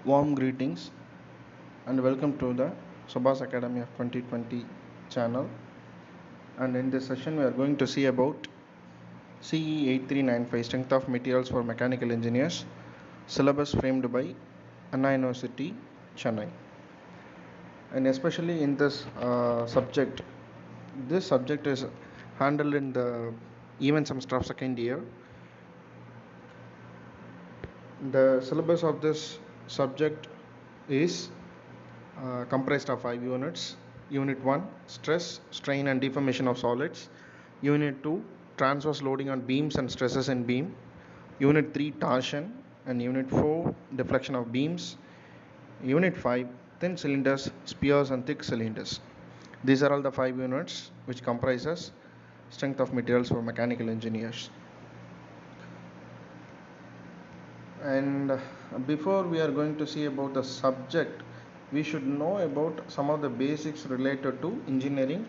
Warm greetings and welcome to the Subhas Academy of 2020 channel. And in this session, we are going to see about CE 8395 Strength of Materials for Mechanical Engineers, syllabus framed by Anna University, Chennai. And especially in this subject is handled in the even semester of second year. The syllabus of this subject is comprised of 5 units. Unit 1, stress, strain and deformation of solids. Unit 2, transverse loading on beams and stresses in beam. Unit 3, torsion. And Unit 4, deflection of beams. Unit 5, thin cylinders, spheres and thick cylinders. These are all the 5 units which comprises strength of materials for mechanical engineers. And before we are going to see about the subject, we should know about some of the basics related to engineering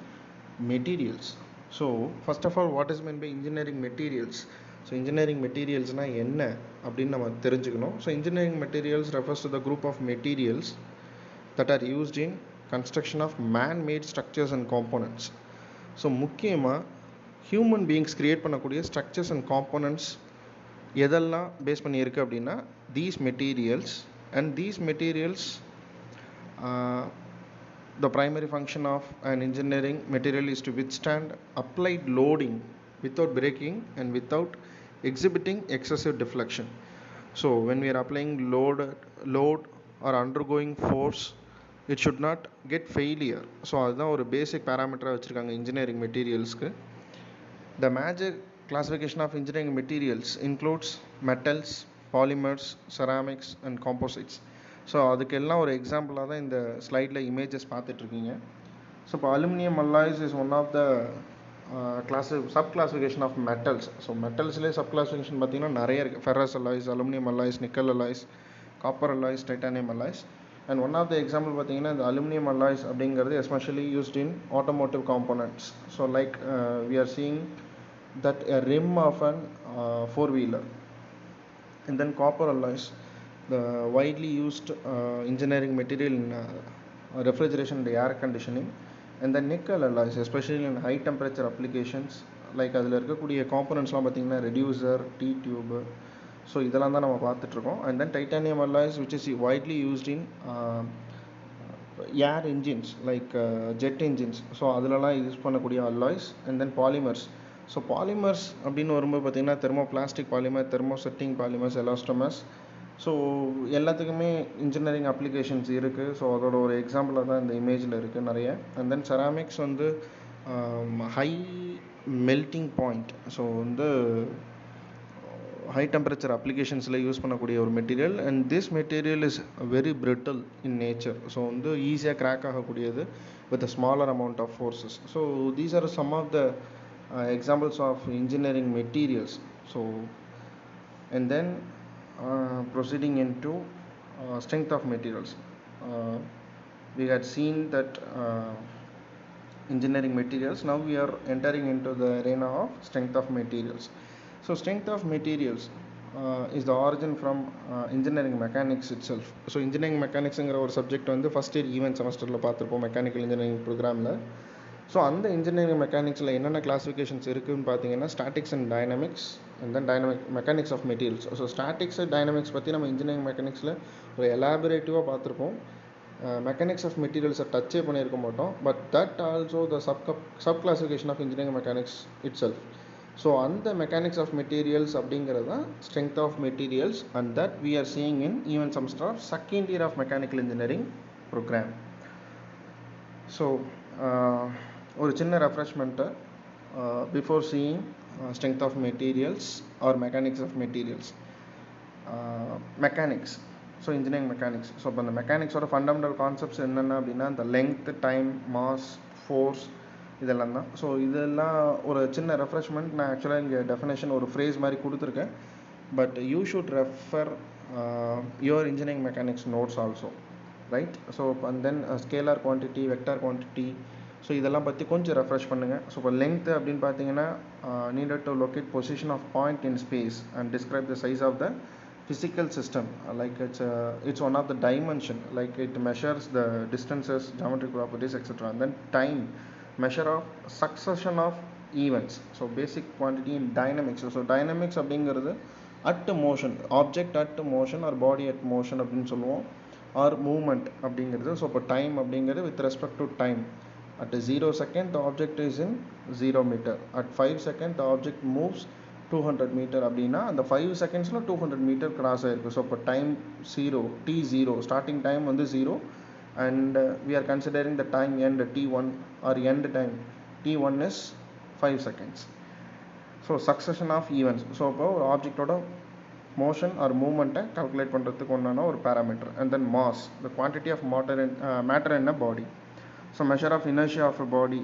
materials. So first of all, what is meant by engineering materials? So engineering materials na enna அப்படினு நம்ம தெரிஞ்சுக்கணும். So engineering materials refers to the group of materials that are used in construction of man-made structures and components. So முக்கியமா human beings create பண்ணக்கூடிய structures and components எதெல்லாம் base பண்ணியிருக்கு அப்படின்னா these materials, and these materials the primary function of an engineering material is to withstand applied loading without breaking and without exhibiting excessive deflection. So when we are applying load or undergoing force, it should not get failure. So அதுதான் ஒரு பேசிக் பேராமீட்டராக வச்சுருக்காங்க engineering மெட்டீரியல்ஸ்க்கு. The major classification of engineering materials includes metals, polymers, ceramics and composites. So அதுக்கெல்லாம் ஒரு எக்ஸாம்பிளாக தான் இந்த ஸ்லைடில் images பார்த்துட்ருக்கீங்க. ஸோ இப்போ aluminium alloys is one of the sub classification of metals. So மெட்டல்ஸ்லேயே சப் கிளாஸிஃபிகேஷன் பார்த்திங்கன்னா நிறைய இருக்குது. Ferrous alloys, aluminium alloys, nickel alloys, copper alloys, titanium alloys. And one of the example பார்த்திங்கன்னா இந்த அலுமினியம் அல்லாய்ஸ் அப்படிங்கிறது especially used in automotive components. So like we are seeing that a rim of an four-wheeler. And then copper alloys, the widely used engineering material in refrigeration and air conditioning. And then nickel alloys, especially in high temperature applications, like அதில் இருக்கக்கூடிய காம்பனன்ட்ஸ்லாம் பார்த்திங்கன்னா reducer, D tube, so இதெல்லாம் தான் நம்ம பார்த்துட்ருக்கோம். And then titanium alloys which is widely used in air engines like jet engines, so அதிலலாம் use பண்ணக்கூடிய alloys. And then polymers. So polymers அப்படின்னு வரும்போது பார்த்திங்கன்னா thermoplastic polymer, thermosetting polymers, elastomers, so எல்லாத்துக்குமே இன்ஜினியரிங் அப்ளிகேஷன்ஸ் இருக்குது. ஸோ அதோட ஒரு எக்ஸாம்பிளாக தான் இந்த இமேஜில் இருக்குது நிறைய. அண்ட் தென் செராமிக்ஸ் வந்து ஹை மெல்ட்டிங் பாயிண்ட், ஸோ வந்து ஹை டெம்பரேச்சர் அப்ளிகேஷன்ஸில் யூஸ் பண்ணக்கூடிய ஒரு material. And this material is very brittle in nature. So வந்து ஈஸியாக கிராக் ஆகக்கூடியது with a smaller amount of forces. So these are some of the examples of engineering materials. So and then proceeding into strength of materials, we had seen that engineering materials. Now we are entering into the arena of strength of materials. So strength of materials is the origin from engineering mechanics itself. So engineering mechanics ங்கிற ஒரு subject வந்து first year even செமஸ்டரில் பார்த்துருப்போம் mechanical engineering ப்ரோக்ராமில். So அந்த engineering மெக்கானிக்ஸில் என்னென்ன classifications இருக்குதுன்னு பார்த்தீங்கன்னா statics and dynamics, and then mechanics of materials. So statics and dynamics பற்றி நம்ம இன்ஜினியரிங் மெக்கானிக்ஸில் ஒரு எலாபரேட்டிவாக பார்த்துருப்போம். மெக்கானிக்ஸ் ஆஃப் மெட்டீரியல்ஸை டச்சே பண்ணியிருக்க மாட்டோம். But that also the sub classification of engineering mechanics itself. So அந்த மெக்கானிக்ஸ் ஆஃப் மெட்டீரியல்ஸ் அப்படிங்கிறது தான் strength of materials, and that we are seeing in even semester of second year of mechanical engineering programme. So ஒரு சின்ன refreshment before seeing strength of materials or mechanics of materials. Mechanics, so engineering mechanics. So இப்போ அந்த மெக்கானிக்ஸோட fundamental concepts என்னென்ன அப்படின்னா இந்த length, time, mass, force, இதெல்லாம் தான். So இதெல்லாம் ஒரு சின்ன ரெஃப்ரெஷ்மெண்ட். நான் ஆக்சுவலாக இங்கே டெஃபினேஷன் ஒரு ஃப்ரேஸ் மாதிரி கொடுத்துருக்கேன். But you should refer your engineering mechanics notes also, right? So and then scalar quantity, vector quantity, so இதெல்லாம் பற்றி கொஞ்சம் ரெஃப்ரெஷ் பண்ணுங்கள். ஸோ இப்போ லென்த்து அப்படின்னு பார்த்தீங்கன்னா needed to locate position of point in space and describe the size of the physical system, like it's one of the dimension, like it measures the distances, geometric properties, etc. And then time, measure of succession of events. So basic quantity in dynamics. So dynamics அப்படிங்கிறது at motion, object at motion or body at motion அப்படின்னு சொல்லுவோம், or movement அப்படிங்கிறது. So இப்போ time அப்படிங்கிறது with respect to time. At 0 second the object is in 0 meter, at 5 second the object moves 200 meter அப்படின்னா அந்த 5 செகண்ட்ஸில் 200 metre cross ஆகிருக்கு. So இப்போ டைம் 0, t0, ஸ்டார்டிங் டைம் வந்து 0, and we are considering the time end t1 or end time t1 is 5 seconds. So succession of events. So இப்போ ஒரு ஆப்ஜெக்டோட motion or மூமெண்ட்டை கால்குலேட் பண்ணுறதுக்கு ஒன்றான ஒரு parameter. And then mass, the quantity of matter in a body. So measure of inertia of a body.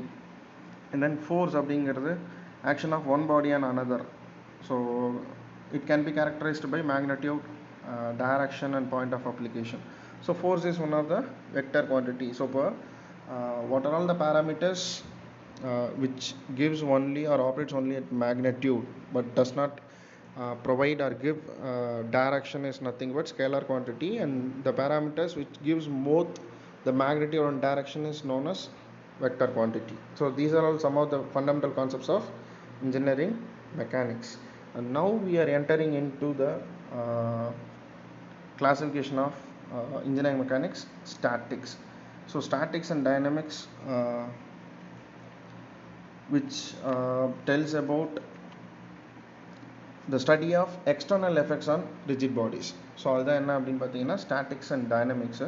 And then force அப்படிங்கிறது action of one body and another. So it can be characterized by magnitude, direction and point of application. So force is one of the vector quantity. So what are all the parameters which gives only or operates only at magnitude but does not provide or give direction is nothing but scalar quantity, and the parameters which gives both the magnitude and direction is known as vector quantity. So these are all some of the fundamental concepts of engineering mechanics. And now we are entering into the classification of engineering mechanics, statics. So statics and dynamics, which tells about the study of external effects on rigid bodies. So அதுதான் என்ன அப்படின்னு பார்த்தீங்கன்னா statics and dynamics.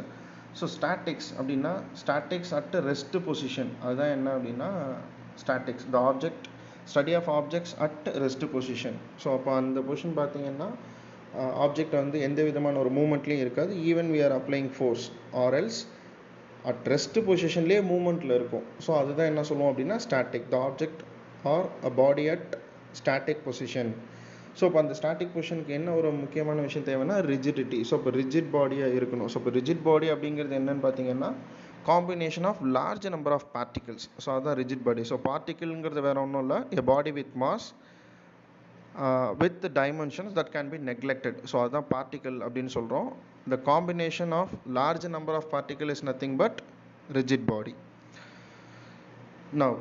So statics அப்படின்னா statics at rest position, அதுதான் என்ன அப்படின்னா statics. The object study of objects at rest position. So அப்போ அந்த பொசிஷன் பார்த்தீங்கன்னா ஆப்ஜெக்ட் வந்து எந்த விதமான ஒரு மூமெண்ட்லேயும் இருக்காது, even we are applying force or else at rest பொசிஷன்லேயே மூமெண்ட்டில் இருக்கும். ஸோ அதுதான் என்ன சொல்லுவோம் அப்படின்னா static. The object or a body at static position. So இப்போ அந்த ஸ்டாட்டிக் பொசிஷனுக்கு என்ன ஒரு முக்கியமான விஷயம் தேவைன்னா ரிஜிடிட்டி. ஸோ இப்போ ரிஜிட் பாடியாக இருக்கணும். ஸோ இப்போ ரிஜிட் பாடி அப்படிங்கிறது என்னன்னு பார்த்தீங்கன்னா combination of large number of particles. So அதுதான் ரிஜிட் பாடி. ஸோ பார்ட்டிகிள்ங்கிறது வேறு ஒன்றும் இல்லை, a body with mass with dimensions that can be neglected. So அதுதான் பார்ட்டிகல் அப்படின்னு சொல்கிறோம். The combination of large number of particle is nothing but rigid body. Now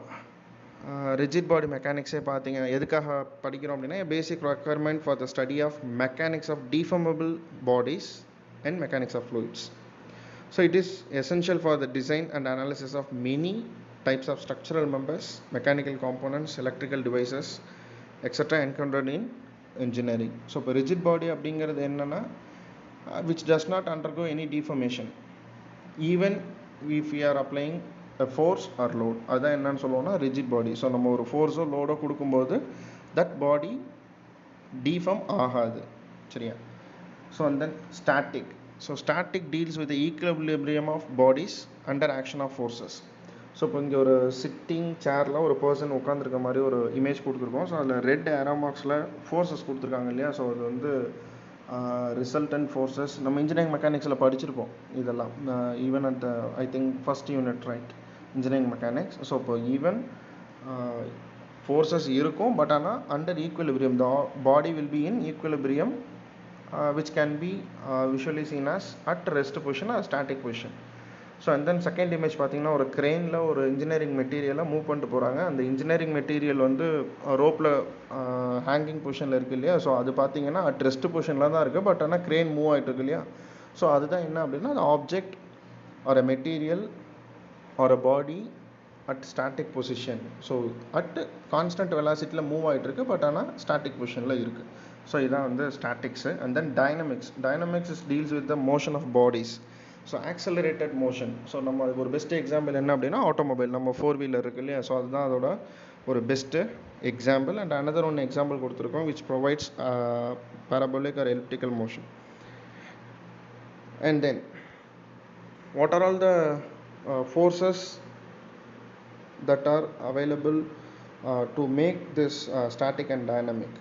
rigid body மெக்கானிக்ஸே பார்த்தீங்க எதுக்காக படிக்கிறோம் அப்படின்னா basic requirement for the study of mechanics of deformable bodies and mechanics of fluids. So it is essential for the design and analysis of many types of structural members, mechanical components, electrical devices, etc. encountered in engineering. So இப்போ rigid body அப்படிங்கிறது என்னன்னா which does not undergo any deformation even if we are applying a force or load. அதுதான் என்னன்னு சொல்லுவோம்னா rigid body. So நம்ம ஒரு ஃபோர்ஸோ லோடோ கொடுக்கும்போது that body deform ஆகாது, சரியா? So and then static. So static deals with the equilibrium of bodies under action of forces. So இப்போ இங்கே ஒரு சிட்டிங் சேரில் ஒரு பர்சன் உட்காந்துருக்க மாதிரி ஒரு இமேஜ் கொடுத்துருக்கோம். ஸோ அதில் ரெட் ஏரோ மார்க்ஸில் ஃபோர்ஸஸ் கொடுத்துருக்காங்க இல்லையா? ஸோ அது வந்து ரிசல்டன்ட் ஃபோர்ஸஸ் நம்ம இன்ஜினியரிங் மெக்கானிக்ஸில் படிச்சிருப்போம் இதெல்லாம், even at I think first unit, right, engineering mechanics. So இப்போ ஈவன் ஃபோர்ஸஸ் இருக்கும், பட் ஆனால் under equilibrium, the body will be in equilibrium which can be visually seen as at rest position or static position. So and then second image பார்த்தீங்கன்னா ஒரு க்ரெயினில் ஒரு engineering மெட்டீரியலை move பண்ணிட்டு போகிறாங்க. அந்த இன்ஜினியரிங் மெட்டீரியல் வந்து ரோப்பில் ஹேங்கிங் பொசிஷனில் இருக்குது இல்லையா? ஸோ அது பார்த்தீங்கன்னா அட் ரெஸ்ட் பொசிஷனில் தான் இருக்குது, பட் ஆனால் க்ரெயின் மூவ் ஆகிட்டு இருக்கு இல்லையா? ஸோ அதுதான் என்ன அப்படின்னா அந்த object or a material or a body at static position. So at constant வெலாசிட்டியில் மூவ் ஆகிட்டு இருக்கு, பட் ஆனால் ஸ்டாட்டிக் பொசிஷனில் இருக்குது. ஸோ இதான் வந்து statics. And then dynamics. Dynamics is deals with the motion of bodies. So accelerated motion. So நம்ம ஒரு பெஸ்ட் எக்ஸாம்பிள் என்ன அப்படின்னா ஆட்டோமொபைல், நம்ம 4-wheeler இருக்கு இல்லையா? ஸோ அதுதான் அதோட ஒரு best example. And another one example கொடுத்துருக்கோம் which provides parabolic or elliptical motion. And then what are all the forces that are available to make this static and dynamic?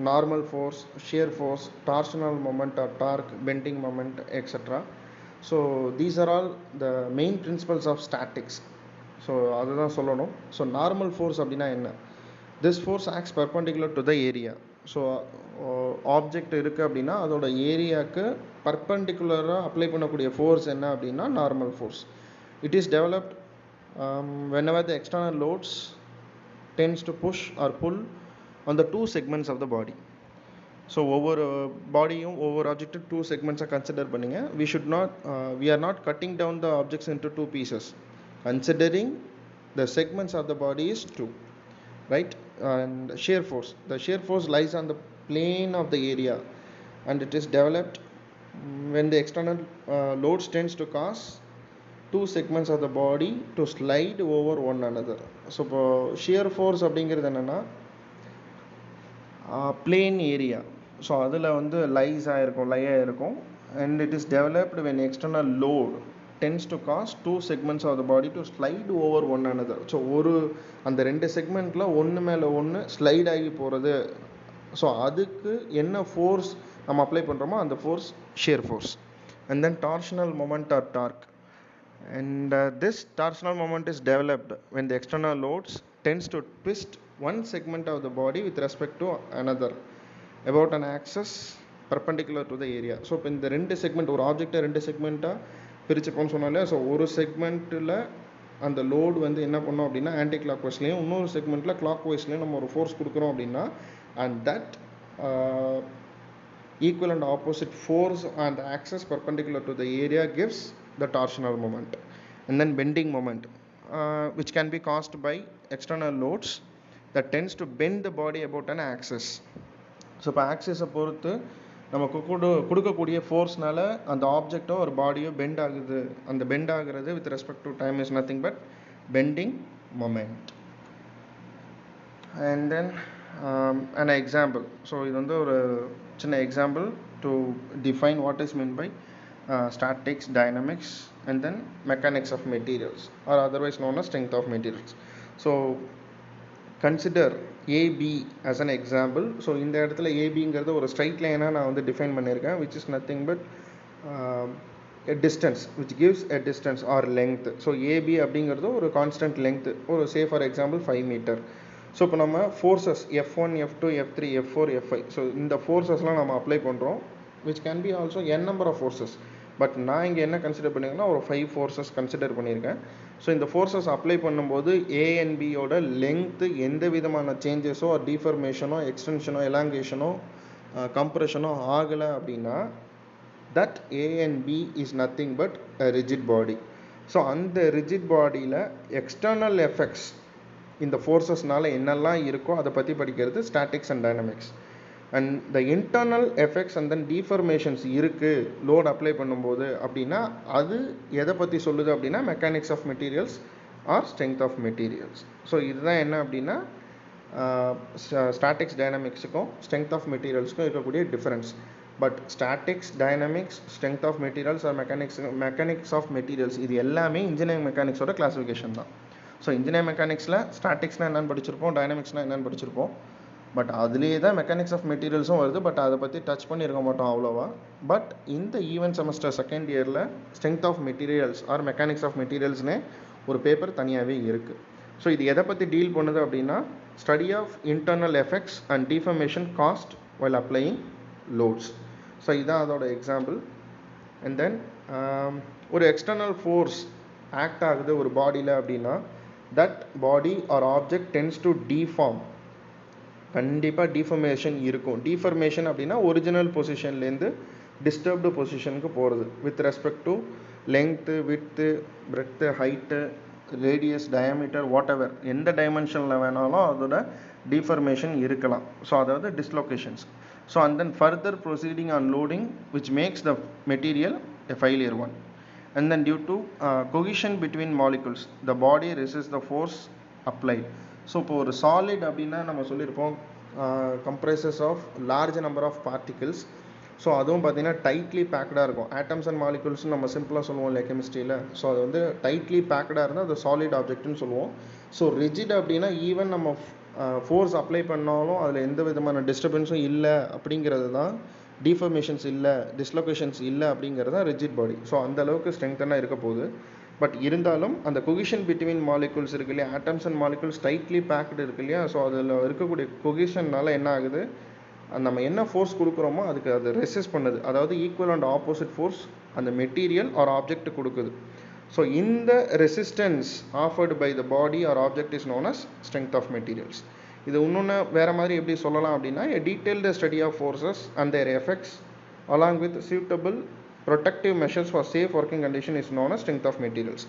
Normal force, shear force, torsional moment or torque, bending moment, etc. So these are all the main principles of statics. So அதுதான் சொல்லணும். So normal force அப்படின்னா என்ன? This force acts perpendicular to the area. So object இருக்குது அப்படின்னா அதோட ஏரியாவுக்கு பர்பண்டிகுலராக apply பண்ணக்கூடிய force என்ன அப்படின்னா normal force. It is developed whenever the external loads tends to push or pull on the two segments of the body. So ஒவ்வொரு பாடியும் ஒவ்வொரு ஆப்ஜெக்ட்டும் டூ செக்மெண்ட்ஸாக கன்சிடர் பண்ணுங்க. we are not cutting down the objects into two pieces, considering the segments of the body is two, right? And the shear force lies on the plane of the area, and it is developed when the external loads tends to cause two segments of the body to slide over one another. So இப்போ shear force அப்படிங்கிறது என்னென்னா plane area, so அதில் வந்து லையாக இருக்கும். And it is developed when external load tends to cause two segments of the body to slide over one another. So அந்த ரெண்டு செக்மெண்ட்டில் ஒன்று மேலே ஒன்று ஸ்லைட் ஆகி போகிறது. ஸோ அதுக்கு என்ன ஃபோர்ஸ் நம்ம அப்ளை பண்ணுறோமோ அந்த force shear force. And then torsional moment or torque. And this torsional moment is developed when the external loads tends to twist one segment of the body with respect to another about an axis perpendicular to the area. So இப்போ இந்த ரெண்டு segment, ஒரு ஆப்ஜெக்டை ரெண்டு செக்மெண்ட்டாக பிரிச்சுப்போம்னு சொன்னாலே, so ஒரு செக்மெண்ட்டில் அந்த லோடு வந்து என்ன பண்ணோம் அப்படின்னா ஆன்டி கிளாக் வைஸ்லையும், இன்னொரு செக்மெண்ட்டில் கிளாக் வைஸ்லையும் நம்ம ஒரு ஃபோர்ஸ் கொடுக்குறோம் அப்படின்னா, and that equal and opposite force on the axis perpendicular to the area gives the torsional moment. And then bending moment, which can be caused by external loads that tends to bend the body about an axis. So இப்போ ஆக்சிஸை பொறுத்து நமக்கு கொடுக்கக்கூடிய ஃபோர்ஸ்னால அந்த ஆப்ஜெக்டோ ஒரு பாடியோ bend ஆகுது. அந்த bend ஆகுறது with respect to time is nothing but bending moment. And then an example. So இது வந்து ஒரு சின்ன example to define what is mean by statics, dynamics, and then mechanics of materials, or otherwise known as strength of materials. So consider AB as an example. So இந்த இடத்துல ஏபிங்கிறது ஒரு straight லைனாக நான் வந்து டிஃபைன் பண்ணியிருக்கேன், which is nothing but a distance which gives a distance or length. So AB அப்படிங்கிறது ஒரு constant length, ஒரு say for example 5 metre. So இப்போ நம்ம forces F1, F2, F3, F4, F5, so இந்த ஃபோர்ஸஸ்லாம் நம்ம அப்ளை பண்ணுறோம், which can be also n number of forces. But நான் இங்கே என்ன கன்சிடர் பண்ணியிருக்கேன்னா ஒரு 5 ஃபோர்ஸஸ் கன்சிடர் பண்ணியிருக்கேன். ஸோ இந்த ஃபோர்ஸஸ் அப்ளை பண்ணும்போது ஏஎன்பியோட லெங்க்த்து எந்த விதமான சேஞ்சஸோ டிஃபர்மேஷனோ எக்ஸ்டென்ஷனோ எலாங்கேஷனோ கம்ப்ரெஷனோ ஆகலை அப்படின்னா that ANB is nothing but a rigid body. So அந்த ரிஜிட் பாடியில் எக்ஸ்டர்னல் எஃபெக்ட்ஸ் இந்த ஃபோர்ஸஸ்னால என்னெல்லாம் இருக்கோ அதை பற்றி படிக்கிறது statics and dynamics. And the internal effects and then deformations இருக்குது லோட் அப்ளை பண்ணும்போது அப்படின்னா அது எதை பற்றி சொல்லுது அப்படின்னா mechanics of materials or strength of materials. So இதுதான் என்ன அப்படின்னா ஸ்டாட்டிக்ஸ் டைனமிக்ஸுக்கும் ஸ்ட்ரென்த் ஆஃப் மெட்டீரியல்ஸுக்கும் இருக்கக்கூடிய difference. But statics, dynamics, strength of materials or mechanics of materials இது எல்லாமே இன்ஜினியரிங் மெக்கானிக்ஸோட கிளாஸிஃபிகேஷன் தான். ஸோ இன்ஜினியரிங் மெக்கானிக்ஸில் ஸ்டாட்டிக்ஸ்னால் என்னென்னு படிச்சிருப்போம், டைனமிக்ஸ்னால் என்னென்னு படிச்சிருப்போம். பட் அதுலேயே தான் மெக்கானிக்ஸ் ஆஃப் மெட்டீரியல்ஸும் வருது, பட் அதை பற்றி டச் பண்ணியிருக்க மாட்டோம் அவ்வளோவா. பட் இந்த ஈவென்ட் செமஸ்டர் செகண்ட் இயரில் strength of materials or mechanics of மெட்டீரியல்ஸ்னே ஒரு பேப்பர் தனியாகவே இருக்குது. ஸோ இது எதை பற்றி டீல் பண்ணுது அப்படின்னா study of internal effects and deformation caused while applying loads. So இதுதான் அதோட எக்ஸாம்பிள். அண்ட் தென் ஒரு எக்ஸ்டர்னல் ஃபோர்ஸ் ஆக்ட் ஆகுது ஒரு பாடியில் அப்படின்னா that body or object tends to deform. கண்டிப்பாக டிஃபர்மேஷன் இருக்கும். டிஃபர்மேஷன் அப்படின்னா ஒரிஜினல் பொசிஷன்லேருந்து டிஸ்டர்ப்டு பொசிஷனுக்கு போகிறது with respect to length, width, breadth, height, radius, diameter, whatever எந்த டைமென்ஷனில் வேணாலும் அதோட டிஃபர்மேஷன் இருக்கலாம். ஸோ அதாவது dislocations. So and then further proceeding on loading which makes the material a failure one. And then due to cohesion between molecules the body resists the force applied. So இப்போ ஒரு solid அப்படின்னா நம்ம சொல்லியிருப்போம் comprises of large number of particles. So அதுவும் பார்த்தீங்கன்னா tightly பேக்டாக இருக்கும். Atoms and மாலிகுல்ஸ்னு நம்ம சிம்பிளாக சொல்லுவோம் இல்லை கெமிஸ்ட்ரியில். ஸோ அது வந்து டைட்லி பேக்டாக இருந்தால் அது சாலிட் ஆப்ஜெக்ட்னு சொல்லுவோம். ஸோ ரிஜிட் அப்படின்னா ஈவன் நம்ம ஃபோர்ஸ் அப்ளை பண்ணாலும் அதில் எந்த விதமான டிஸ்டர்பன்ஸும் இல்லை அப்படிங்கிறது தான், டிஃபர்மேஷன்ஸ் இல்லை, டிஸ்லொகேஷன்ஸ் இல்லை அப்படிங்கிறது தான் ரிஜிட் பாடி. ஸோ அந்தளவுக்கு ஸ்ட்ரென்த்தனாக இருக்க போகுது. பட் இருந்தாலும் அந்த கொகிஷன் பிட்வீன் மாலிகுல்ஸ் இருக்கு இல்லையா, atoms and molecules tightly packed இருக்கு இல்லையா, ஸோ அதில் இருக்கக்கூடிய கொகிஷன்னால என்ன ஆகுது, நம்ம என்ன ஃபோர்ஸ் கொடுக்குறோமோ அதுக்கு அது ரெசிஸ்ட் பண்ணுது, அதாவது ஈக்குவல் அண்ட் ஆப்போசிட் ஃபோர்ஸ் அந்த மெட்டீரியல் ஆர் ஆப்ஜெக்ட் கொடுக்குது. ஸோ இந்த resistance offered by the body or object is known as strength of materials. இது இன்னொன்று வேறு மாதிரி எப்படி சொல்லலாம் அப்படின்னா, a detailed study of forces and their effects along with suitable protective measures for safe working condition is known as strength of materials.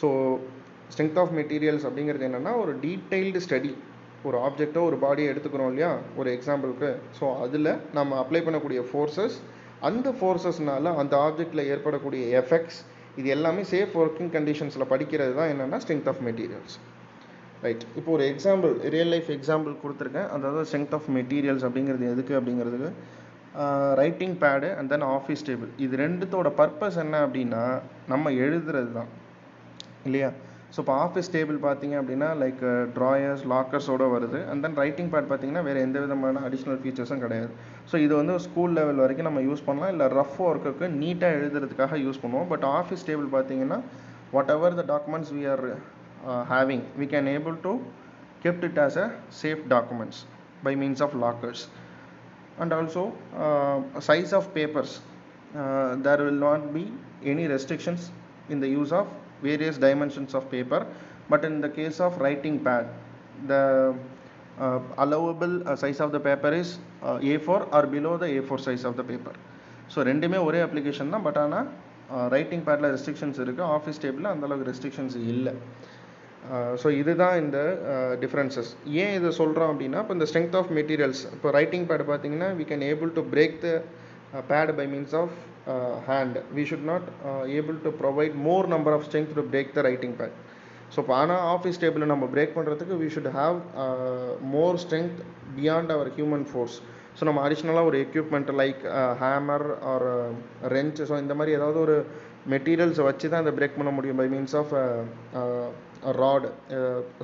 So strength of materials அப்படிங்கிறது என்னென்னா, ஒரு டீட்டெயில்டு ஸ்டடி, ஒரு ஆப்ஜெக்டோ ஒரு பாடியை எடுத்துக்கிறோம் இல்லையா ஒரு எக்ஸாம்பிளுக்கு. ஸோ அதில் நம்ம அப்ளை பண்ணக்கூடிய ஃபோர்ஸஸ், அந்த ஃபோர்ஸஸ்னால அந்த ஆப்ஜெக்டில் ஏற்படக்கூடிய எஃபெக்ட்ஸ், இது எல்லாமே சேஃப் ஒர்க்கிங் கண்டிஷன்ஸில் படிக்கிறது தான் என்னென்னா ஸ்ட்ரென்த் ஆஃப் மெட்டீரியல்ஸ். ரைட், இப்போ ஒரு எக்ஸாம்பிள், ரியல் லைஃப் எக்ஸாம்பிள் கொடுத்துருக்கேன். அதாவது ஸ்ட்ரென்த் ஆஃப் மெட்டீரியல்ஸ் அப்படிங்கிறது எதுக்கு அப்படிங்கிறதுக்கு, writing pad and then office table, இது ரெண்டுத்தோட பர்பஸ் என்ன அப்படின்னா நம்ம எழுதுறது தான் இல்லையா. ஸோ இப்போ ஆஃபீஸ் டேபிள் பார்த்தீங்க அப்படின்னா லைக் ட்ராயர்ஸ் லாக்கர்ஸோடு வருது. அண்ட் தென் ரைட்டிங் பேட் பார்த்தீங்கன்னா வேறு எந்த விதமான அடிஷ்னல் ஃபீச்சர்ஸும் கிடையாது. ஸோ இது வந்து ஸ்கூல் லெவல் வரைக்கும் நம்ம யூஸ் பண்ணலாம், இல்லை ரஃப் ஒர்க்குக்கு நீட்டாக எழுதுறதுக்காக யூஸ் பண்ணுவோம். பட் ஆஃபீஸ் டேபிள் பார்த்தீங்கன்னா what ever the documents we are having, we can able to kept it as a safe documents by means of lockers. And also size of papers, there will not be any restrictions in the use of various dimensions of paper, but in the case of writing pad, the allowable size of the paper is A4 or below the A4 size of the paper. So ரெண்டுமே ஒரே application தான், but ஆனால் writing பேடில் restrictions இருக்குது, office டேபிளில் அந்தளவுக்கு restrictions இல்லை. So இதுதான் இந்த டிஃப்ரென்சஸ். ஏன் இதை சொல்கிறோம் அப்படின்னா, இப்போ இந்த ஸ்ட்ரென்த் ஆஃப் மெட்டீரியல்ஸ், இப்போ ரைட்டிங் பேட் பார்த்தீங்கன்னா we can able to break the pad by means of hand. We should not able to provide more number of strength to break the writing pad. So இப்போ ஆனால் office டேபிளில் நம்ம break பண்ணுறதுக்கு we should have more strength beyond our human force. So நம்ம அடிஷ்னலாக ஒரு equipment like hammer or wrench, so இந்த மாதிரி ஏதாவது ஒரு மெட்டீரியல்ஸை வச்சு தான் அதை பிரேக் பண்ண முடியும் by means of rod,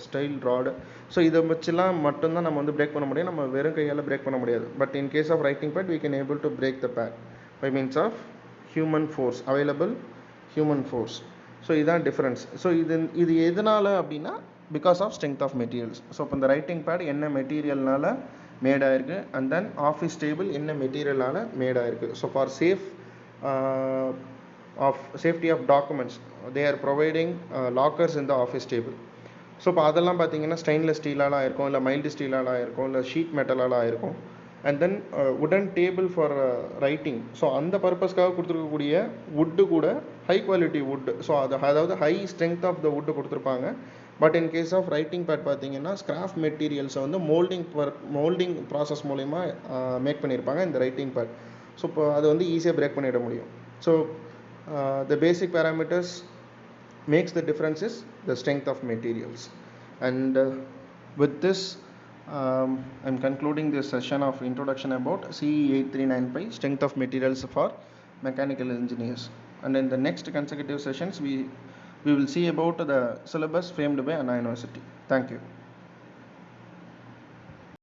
steel rod. So இதை வச்சுலாம் மட்டும்தான் நம்ம வந்து பிரேக் பண்ண முடியும், நம்ம வெறும் கையால் பிரேக் பண்ண முடியாது. But in case of writing pad we can able to break the pad by means of human force, available human force. So இதுதான் டிஃப்ரென்ஸ். ஸோ இது எதனால் அப்படின்னா because of strength of materials. So இப்போ இந்த writing pad என்ன மெட்டீரியல்னால மேடாயிருக்கு, and then office table என்ன மெட்டீரியல்னால மேடாயிருக்கு. So for safety of documents they are providing lockers in the office table. So இப்போ அதெல்லாம் பார்த்தீங்கன்னா ஸ்டெயின்லெஸ் ஸ்டீலால் ஆயிருக்கும், இல்லை மைல்டு ஸ்டீலால் ஆயிருக்கும், இல்லை ஷீட் மெட்டலால் ஆயிருக்கும். அண்ட் தென் உடன் டேபிள் ஃபார் ரைட்டிங், ஸோ அந்த பர்பஸ்க்காக கொடுத்துருக்கக்கூடிய வுட்டு கூட ஹை குவாலிட்டி வுட்டு, ஸோ அதாவது high strength of the wood கொடுத்துருப்பாங்க. But in case of writing pad பார்த்தீங்கன்னா ஸ்கிராப் மெட்டீரியல்ஸை வந்து மோல்டிங் ப்ராசஸ் மூலயமா மேக் பண்ணியிருப்பாங்க இந்த ரைட்டிங் பேட். ஸோ இப்போ அதை வந்து ஈஸியாக பிரேக் பண்ணிட முடியும். So the basic parameters makes the difference is the strength of materials. And with this I'm concluding this session of introduction about CE 8395 strength of materials for mechanical engineers. And in the next consecutive sessions we will see about the syllabus framed by Anna University. Thank you.